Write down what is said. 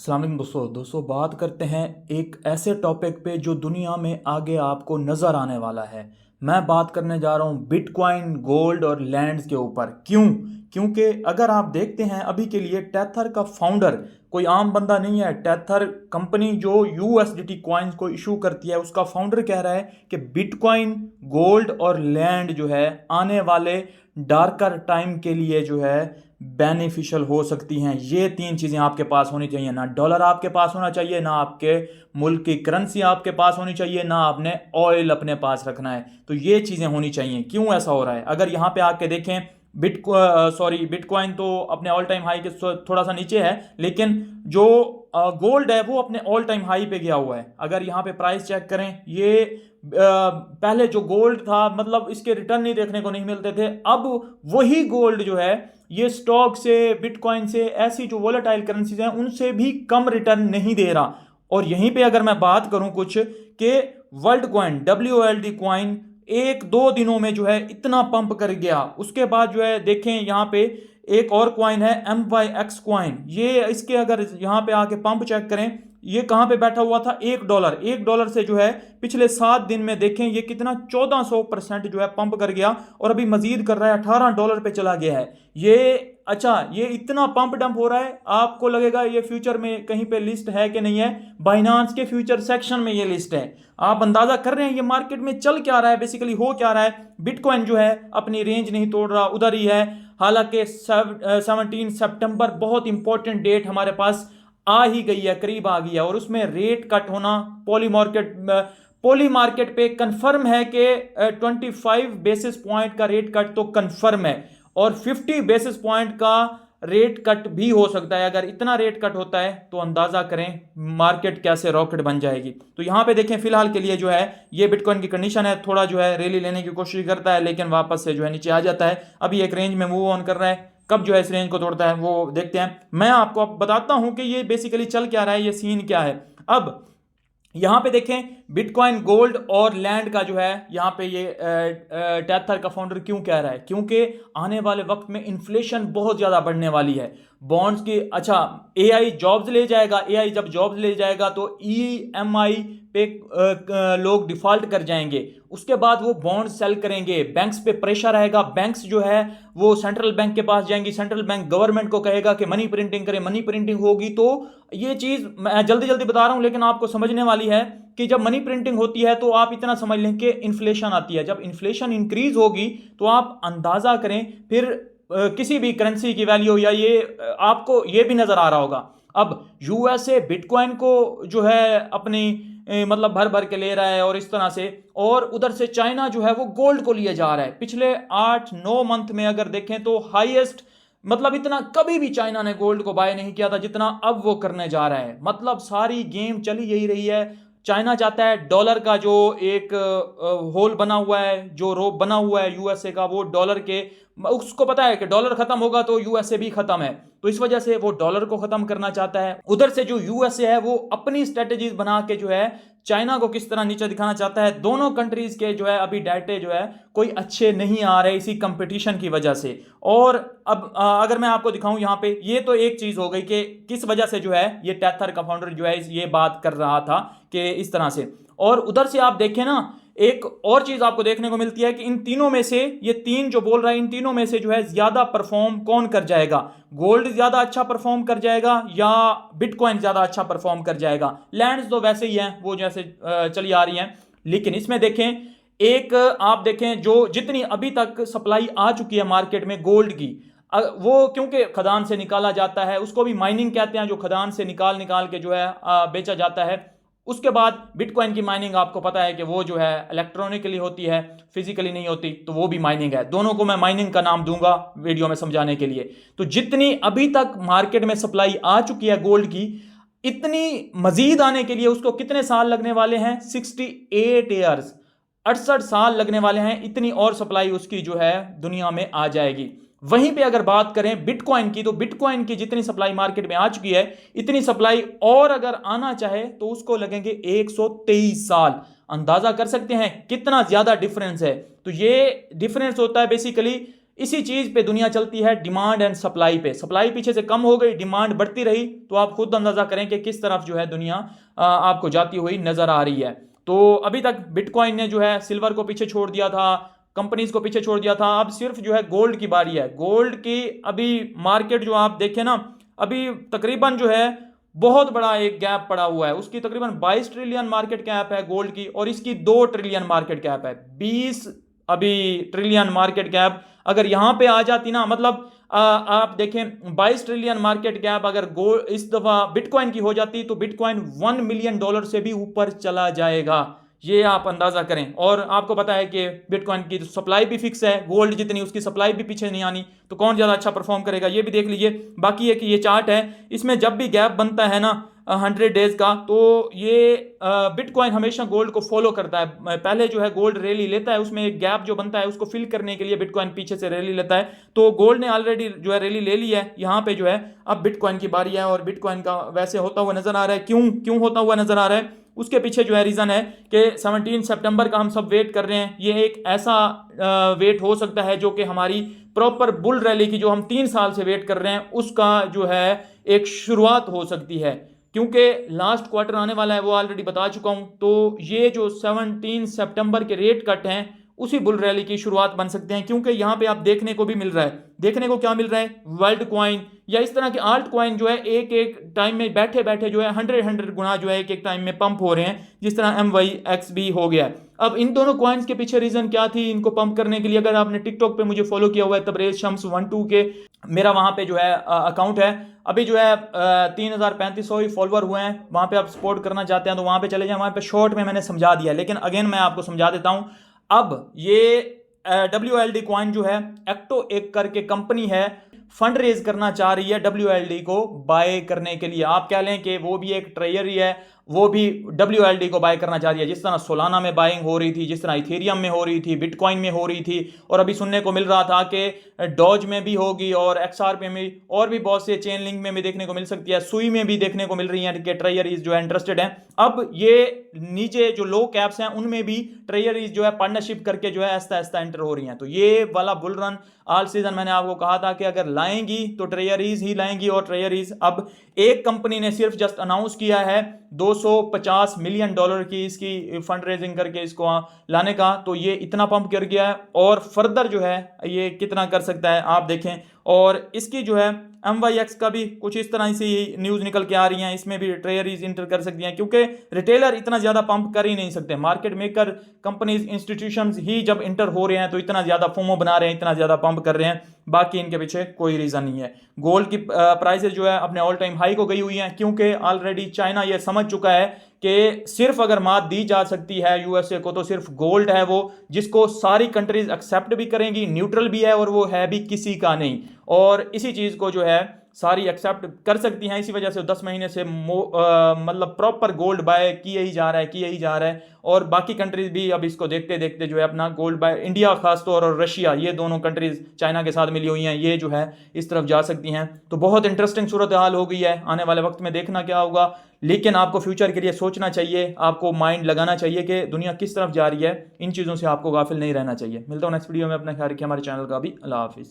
अस्सलाम वालेकुम दोस्तों बात करते हैं एक ऐसे टॉपिक पे जो दुनिया में आगे आपको नज़र आने वाला है। मैं बात करने जा रहा हूँ बिटकॉइन, गोल्ड और लैंड्स के ऊपर। क्यों? क्योंकि अगर आप देखते हैं अभी के लिए टेथर का फाउंडर कोई आम बंदा नहीं है। टेथर कंपनी जो यूएसडीटी कॉइन्स को इशू करती है उसका फाउंडर कह रहा है कि बिटकॉइन, गोल्ड और लैंड जो है आने वाले डार्कर टाइम के लिए जो है बेनिफिशियल हो सकती हैं। ये तीन चीज़ें आपके पास होनी चाहिए, ना डॉलर आपके पास होना चाहिए, ना आपके मुल्क की करेंसी आपके पास होनी चाहिए, ना आपने ऑयल अपने पास रखना है। तो ये चीज़ें होनी चाहिए। क्यों ऐसा हो रहा है? अगर यहाँ पे आके देखें, बिटकॉइन तो अपने ऑल टाइम हाई के थोड़ा सा नीचे है, लेकिन जो गोल्ड है वो अपने ऑल टाइम हाई पे गया हुआ है। अगर यहाँ पे प्राइस चेक करें, ये पहले जो गोल्ड था मतलब इसके रिटर्न नहीं देखने को नहीं मिलते थे। अब वही गोल्ड जो है ये स्टॉक से, बिटकॉइन से, ऐसी जो वोलेटाइल करेंसीज हैं उनसे भी कम रिटर्न नहीं दे रहा। और यहीं पे अगर मैं बात करूं कुछ कि वर्ल्ड कॉइन, WLD कॉइन एक दो दिनों में जो है इतना पंप कर गया। उसके बाद जो है देखें यहाँ पे एक और कॉइन है MYX कॉइन, ये इसके अगर यहाँ पे आके पंप चेक करें, ये कहाँ पे बैठा हुआ था? $1 से जो है पिछले 7 दिन में देखें ये कितना 1400% जो है पंप कर गया और अभी मजीद कर रहा है, $18 पे चला गया है ये। अच्छा, ये इतना पंप डंप हो रहा है, आपको लगेगा ये फ्यूचर में कहीं पे लिस्ट है कि नहीं है? बाइनांस के फ्यूचर सेक्शन में ये लिस्ट है। आप अंदाजा कर रहे हैं ये मार्केट में चल क्या रहा है, बेसिकली हो क्या रहा है। बिटकॉइन जो है अपनी रेंज नहीं तोड़ रहा, उधर ही है। हालांकि 17 सितंबर बहुत इंपॉर्टेंट डेट हमारे पास आ ही गई है, करीब आ गई है, और उसमें रेट कट होना पोली मार्केट पे कंफर्म है कि 25 बेसिस पॉइंट का रेट कट तो कंफर्म है, और 50 बेसिस पॉइंट का रेट कट भी हो सकता है। अगर इतना रेट कट होता है तो अंदाजा करें मार्केट कैसे रॉकेट बन जाएगी। तो यहां पे देखें फिलहाल के लिए जो है ये बिटकॉइन की कंडीशन है, थोड़ा जो है रैली लेने की कोशिश करता है लेकिन वापस से जो है नीचे आ जाता है। अभी एक रेंज में मूव ऑन कर रहा है, कब जो है इस रेंज को तोड़ता है वो देखते हैं। मैं आपको अब बताता हूं कि ये बेसिकली चल क्या रहा है, ये सीन क्या है। अब यहां पे देखें बिटकॉइन, गोल्ड और लैंड का जो है यहाँ पे ये टेथर का फाउंडर क्यों कह रहा है? क्योंकि आने वाले वक्त में इन्फ्लेशन बहुत ज्यादा बढ़ने वाली है। बॉन्ड्स की, अच्छा, AI जॉब्स ले जाएगा, AI जब जॉब्स ले जाएगा तो EMI पे लोग डिफॉल्ट कर जाएंगे। उसके बाद वो बॉन्ड सेल करेंगे, बैंक्स पे प्रेशर आएगा, बैंक्स जो है वो सेंट्रल बैंक के पास जाएंगी, सेंट्रल बैंक गवर्नमेंट को कहेगा कि मनी प्रिंटिंग करें, मनी प्रिंटिंग होगी। तो ये चीज मैं जल्दी जल्दी बता रहा हूं लेकिन आपको समझने वाली है कि जब मनी प्रिंटिंग होती है तो आप इतना समझ लें कि इन्फ्लेशन आती है। जब इन्फ्लेशन इंक्रीज होगी तो आप अंदाजा करें फिर किसी भी करेंसी की वैल्यू, या ये आपको ये भी नजर आ रहा होगा। अब USA बिटकॉइन को जो है अपनी मतलब भर भर के ले रहा है और इस तरह से, और उधर से चाइना जो है वो गोल्ड को लिए जा रहा है। पिछले 8-9 मंथ में अगर देखें तो हाईएस्ट, मतलब इतना कभी भी चाइना ने गोल्ड को बाय नहीं किया था जितना अब वो करने जा रहा है। मतलब सारी गेम चली यही रही है। चाइना चाहता है डॉलर का जो एक होल बना हुआ है, जो रोप बना हुआ है USA का, वो डॉलर के, उसको पता है कि डॉलर खत्म होगा तो USA भी खत्म है, तो इस वजह से वो डॉलर को खत्म करना चाहता है। उधर से जो USA है वो अपनी स्ट्रेटेजीज बना के जो है चाइना को किस तरह नीचे दिखाना चाहता है। दोनों कंट्रीज के जो है अभी डाटे जो है कोई अच्छे नहीं आ रहे इसी कंपटीशन की वजह से। और अब अगर मैं आपको दिखाऊं यहाँ पे, ये तो एक चीज हो गई कि किस वजह से जो है ये टेथर का फाउंडर जो है ये बात कर रहा था कि इस तरह से। और उधर से आप देखें ना, एक और चीज आपको देखने को मिलती है कि इन तीनों में से, ये तीन जो बोल रहा है, इन तीनों में से जो है ज्यादा परफॉर्म कौन कर जाएगा? गोल्ड ज्यादा अच्छा परफॉर्म कर जाएगा या बिटकॉइन ज्यादा अच्छा परफॉर्म कर जाएगा? लैंड्स तो वैसे ही हैं, वो जैसे चली आ रही हैं, लेकिन इसमें देखें, एक आप देखें जो जितनी अभी तक सप्लाई आ चुकी है मार्केट में गोल्ड की, वो क्योंकि खदान से निकाला जाता है, उसको भी माइनिंग कहते हैं, जो खदान से निकाल निकाल के जो है बेचा जाता है। उसके बाद बिटकॉइन की माइनिंग आपको पता है कि वो जो है इलेक्ट्रॉनिकली होती है, फिजिकली नहीं होती, तो वो भी माइनिंग है। दोनों को मैं माइनिंग का नाम दूंगा वीडियो में समझाने के लिए। तो जितनी अभी तक मार्केट में सप्लाई आ चुकी है गोल्ड की, इतनी मजीद आने के लिए उसको कितने साल लगने वाले हैं? 68 ईयर्स, 68 साल लगने वाले हैं। इतनी और सप्लाई उसकी जो है दुनिया में आ जाएगी। वहीं पे अगर बात करें बिटकॉइन की, तो बिटकॉइन की जितनी सप्लाई मार्केट में आ चुकी है, इतनी सप्लाई और अगर आना चाहे तो उसको लगेंगे 123 साल। अंदाजा कर सकते हैं कितना ज्यादा डिफरेंस है। तो ये डिफरेंस होता है बेसिकली इसी चीज पे दुनिया चलती है, डिमांड एंड सप्लाई पे। सप्लाई पीछे से कम हो गई, डिमांड बढ़ती रही, तो आप खुद अंदाजा करें कि किस तरफ जो है दुनिया आपको जाती हुई नजर आ रही है। तो अभी तक बिटकॉइन ने जो है सिल्वर को पीछे छोड़ दिया था, कंपनीज को पीछे छोड़ दिया था, अब सिर्फ जो है गोल्ड की बारी है। गोल्ड की अभी मार्केट जो आप देखें ना, अभी तकरीबन जो है बहुत बड़ा एक गैप पड़ा हुआ है। उसकी तकरीबन 22 ट्रिलियन मार्केट कैप है गोल्ड की, और इसकी 2 ट्रिलियन मार्केट कैप है। 20 अभी ट्रिलियन मार्केट कैप अगर यहां पे आ जाती ना, मतलब आप देखें 22 ट्रिलियन मार्केट कैप अगर गोल्ड इस दफा बिटकॉइन की हो जाती तो बिटकॉइन $1 मिलियन से भी ऊपर चला जाएगा, ये आप अंदाजा करें। और आपको पता है कि बिटकॉइन की सप्लाई भी फिक्स है, गोल्ड जितनी उसकी सप्लाई भी पीछे नहीं आनी, तो कौन ज्यादा अच्छा परफॉर्म करेगा ये भी देख लीजिए। बाकी है कि ये चार्ट है, इसमें जब भी गैप बनता है ना 100 डेज का, तो ये बिटकॉइन हमेशा गोल्ड को फॉलो करता है। पहले जो है गोल्ड रैली लेता है, उसमें एक गैप जो बनता है उसको फिल करने के लिए बिटकॉइन पीछे से रैली लेता है। तो गोल्ड ने ऑलरेडी जो है रैली ले ली है, यहाँ पे जो है अब बिटकॉइन की बारी है, और बिटकॉइन का वैसे होता हुआ नजर आ रहा है। क्यों होता हुआ नजर आ रहा है, उसके पीछे जो है रीजन है कि 17 सितंबर का हम सब वेट कर रहे हैं। ये एक ऐसा वेट हो सकता है जो कि हमारी प्रॉपर बुल रैली की, जो हम 3 साल से वेट कर रहे हैं, उसका जो है एक शुरुआत हो सकती है। क्योंकि लास्ट क्वार्टर आने वाला है, वो ऑलरेडी बता चुका हूं। तो ये जो 17 सितंबर के रेट कट हैं, उसी बुल रैली की शुरुआत बन सकते हैं। क्योंकि यहां पे आप देखने को भी मिल रहा है, देखने को क्या मिल रहा है, वर्ल्ड कॉइन या इस तरह के आल्ट कॉइन जो है एक एक टाइम में बैठे बैठे जो है 100 गुना जो है एक एक टाइम में पंप हो रहे हैं, जिस तरह MYXB हो गया। अब इन दोनों कॉइन्स के पीछे रीजन क्या थी इनको पंप करने के लिए? अगर आपने टिकटॉक पे मुझे फॉलो किया हुआ है तबरेज शम्स 12 के, मेरा वहां पे जो है अकाउंट है, अभी जो है 3,3500 ही फॉलोअर हुए हैं। वहां पे आप सपोर्ट करना चाहते हैं तो वहां पे चले जाएं, वहां पे शॉर्ट में मैंने समझा दिया, लेकिन अगेन मैं आपको समझा देता हूं। अब ये WLD कॉइन जो है, एक्टो एक करके कंपनी है, फंड रेज करना चाह रही है WLD को बाय करने के लिए। आप कह लें कि वो भी एक ट्रेजरी है, वो भी WLD को बाय करना चाह रही है। जिस तरह सोलाना में बाइंग हो रही थी, जिस तरह इथेरियम में हो रही थी, बिटकॉइन में हो रही थी, और अभी सुनने को मिल रहा था कि डॉज में भी होगी, और XRP में, और भी बहुत से चेन लिंक में भी देखने को मिल सकती है, सुई में भी देखने को मिल रही है कि ट्रेजरीज जो है इंटरेस्टेड हैं। अब ये नीचे जो लो कैप्स हैं उनमें भी ट्रेजरीज जो है पार्टनरशिप करके जो है आहिस्ता आहिस्ता एंटर हो रही हैं। तो ये वाला बुल रन ऑल सीजन मैंने आपको कहा था कि अगर लाएंगी तो ट्रेजरीज ही लाएंगी, और ट्रेजरीज अब एक कंपनी ने सिर्फ जस्ट अनाउंस किया है $250 मिलियन की इसकी फंड रेजिंग करके इसको लाने का, तो ये इतना पंप कर गया है। और फर्दर जो है ये कितना कर सकता है आप देखें। और इसकी जो है MYX का भी कुछ इस तरह से न्यूज निकल के आ रही हैं, इसमें भी ट्रेजरीज इंटर कर सकती हैं, क्योंकि रिटेलर इतना ज्यादा पंप कर ही नहीं सकते। मार्केट मेकर कंपनीज इंस्टीट्यूशंस ही जब इंटर हो रहे हैं तो इतना ज्यादा फोमो बना रहे हैं, इतना ज्यादा पंप कर रहे हैं, बाकी इनके पीछे कोई रीजन नहीं है। गोल्ड की प्राइसेस जो है अपने ऑल टाइम हाई को गई हुई हैं, क्योंकि ऑलरेडी चाइना ये समझ चुका है कि सिर्फ अगर मात दी जा सकती है USA को, तो सिर्फ गोल्ड है वो जिसको सारी कंट्रीज एक्सेप्ट भी करेंगी, न्यूट्रल भी है, और वो है भी किसी का नहीं। और इसी चीज को जो है सारी एक्सेप्ट कर सकती हैं, इसी वजह से 10 महीने से मतलब प्रॉपर गोल्ड बाय किए ही जा रहा है। और बाकी कंट्रीज भी अब इसको देखते देखते जो है अपना गोल्ड बाय, इंडिया खासतौर और रशिया, ये दोनों कंट्रीज चाइना के साथ मिली हुई हैं, ये जो है इस तरफ जा सकती हैं। तो बहुत इंटरेस्टिंग सूरत हाल हो गई है, आने वाले वक्त में देखना क्या होगा। लेकिन आपको फ्यूचर के लिए सोचना चाहिए, आपको माइंड लगाना चाहिए कि दुनिया किस तरफ जा रही है, इन चीज़ों से आपको गाफिल नहीं रहना चाहिए। मिलता हूँ नेक्स्ट वीडियो में, अपना ख्याल रखिए, हमारे चैनल का भी। अल्लाह हाफिज़।